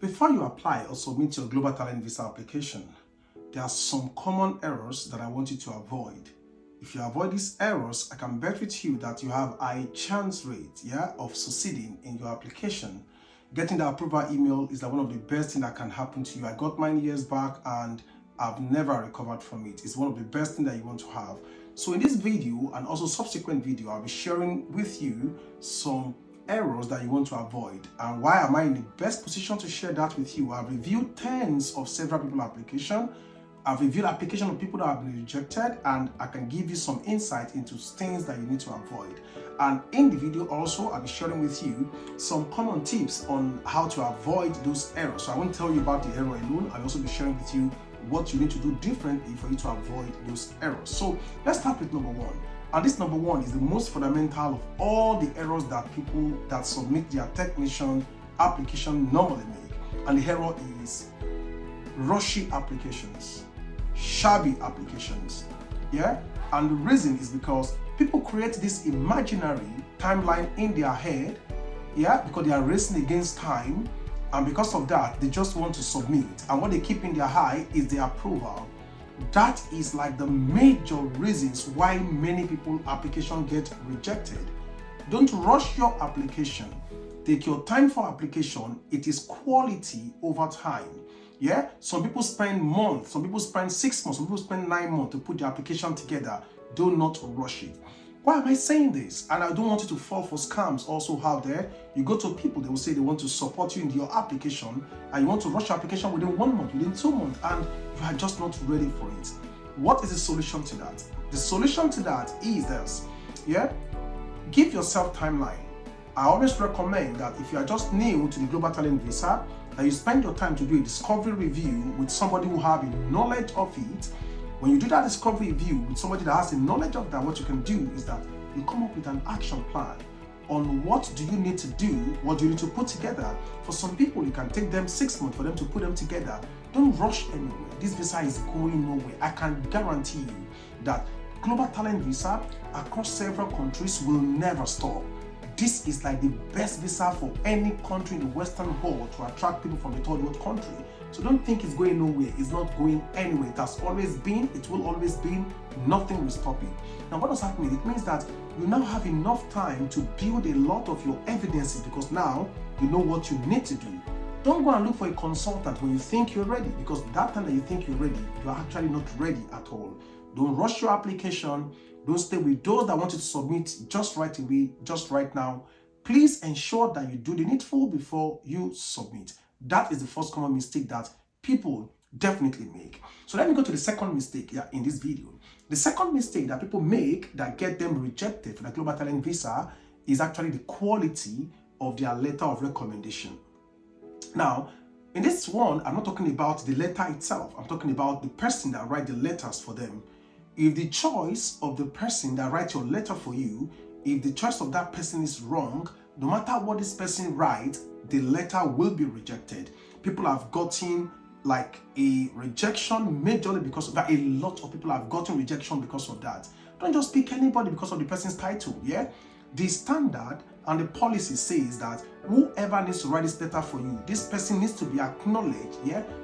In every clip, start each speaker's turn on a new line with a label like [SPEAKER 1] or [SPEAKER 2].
[SPEAKER 1] Before you apply or submit your Global Talent Visa application, there are some common errors that I want you to avoid. If you avoid these errors, I can bet with you that you have a chance rate, of succeeding in your application. Getting the approval email is one of the best things that can happen to you. I got mine years back and I've never recovered from it. It's one of the best things that you want to have. So in this video and also subsequent video, I'll be sharing with you some errors that you want to avoid. And why am I in the best position to share that with you? I've reviewed tens of several people's application. I've reviewed application of people that have been rejected, and I can give you some insight into things that you need to avoid. And in the video also, I'll be sharing with you some common tips on how to avoid those errors. So I won't tell you about the error alone. I'll also be sharing with you what you need to do differently for you to avoid those errors. So let's start with number one. And this number one is the most fundamental of all the errors that people that submit their technician application normally make. And the error is rushy applications, shabby applications. And the reason is because people create this imaginary timeline in their head, because they are racing against time, and because of that they just want to submit, and what they keep in their eye is the approval. That is like the major reasons why many people application get rejected. Don't rush your application. Take your time for application. It is quality over time. Some people spend months, some people spend 6 months, some people spend 9 months to put the application together. Do not rush it. Why am I saying this? And I don't want you to fall for scams also out there. You go to people, they will say they want to support you in your application, and you want to rush your application within 1 month, within 2 months, and you are just not ready for it. What is the solution to that? The solution to that is this. Give yourself timeline. I always recommend that if you are just new to the Global Talent Visa, that you spend your time to do a discovery review with somebody who have a knowledge of it. When you do that discovery review with somebody that has a knowledge of that, what you can do is that you come up with an action plan on what do you need to do, what do you need to put together. For some people, it can take them 6 months for them to put them together. Don't rush anywhere. This visa is going nowhere. I can guarantee you that Global Talent Visa across several countries will never stop. This is like the best visa for any country in the Western world to attract people from the third world country. So don't think it's going nowhere. It's not going anywhere. It has always been. It will always be. Nothing will stop it. Now, what does that mean? It means that you now have enough time to build a lot of your evidences, because now you know what you need to do. Don't go and look for a consultant when you think you're ready, because that time that you think you're ready, you're actually not ready at all. Don't rush your application. Don't stay with those that want you to submit just right away, just right now. Please ensure that you do the needful before you submit. That is the first common mistake that people definitely make. So let me go to the second mistake in this video. The second mistake that people make that get them rejected for the Global Talent Visa is actually the quality of their letter of recommendation. Now, in this one, I'm not talking about the letter itself. I'm talking about the person that writes the letters for them. If the choice of the person that writes your letter for you, if the choice of that person is wrong, no matter what this person writes, the letter will be rejected. People have gotten like a rejection majorly because of that. A lot of people have gotten rejection because of that. Don't just pick anybody because of the person's title. The standard and the policy says that whoever needs to write this letter for you, this person needs to be acknowledged,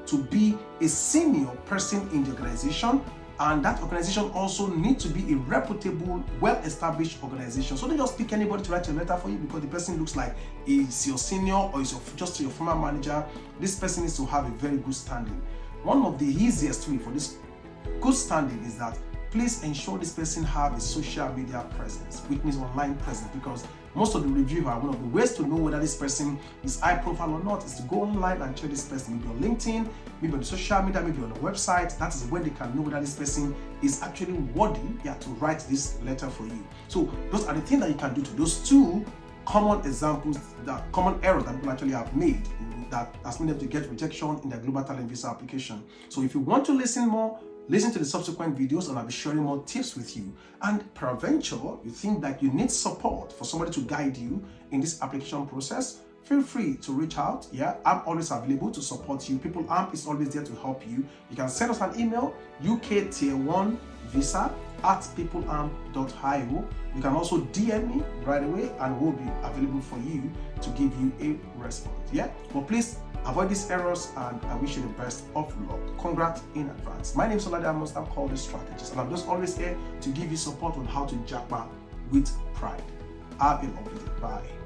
[SPEAKER 1] to be a senior person in the organization. And that organization also needs to be a reputable, well-established organization. So don't just pick anybody to write a letter for you because the person looks like is your senior or is just your former manager. This person needs to have a very good standing. One of the easiest way for this good standing is that please ensure this person have a social media presence, which means online presence, because most of the reviewers, one of the ways to know whether this person is high profile or not is to go online and check this person, maybe on LinkedIn, maybe on the social media, maybe on the website. That is where they can know whether this person is actually worthy to write this letter for you. So those are the things that you can do to those two common examples, that common errors that people actually have made that has made them to get rejection in their Global Talent Visa application. So if you want to listen more, listen to the subsequent videos and I'll be sharing more tips with you. And peradventure, you think that you need support for somebody to guide you in this application process, feel free to reach out. I'm always available to support you. People Amp is always there to help you. You can send us an email, uktier1visa@peopleamp.io. You can also DM me right away and we'll be available for you to give you a response. But please Avoid these errors, and I wish you the best of luck. Congrats in advance. My name is Olade Amos. I'm called the Strategist, and I'm just always here to give you support on how to japa with pride. Have a lovely day. Bye.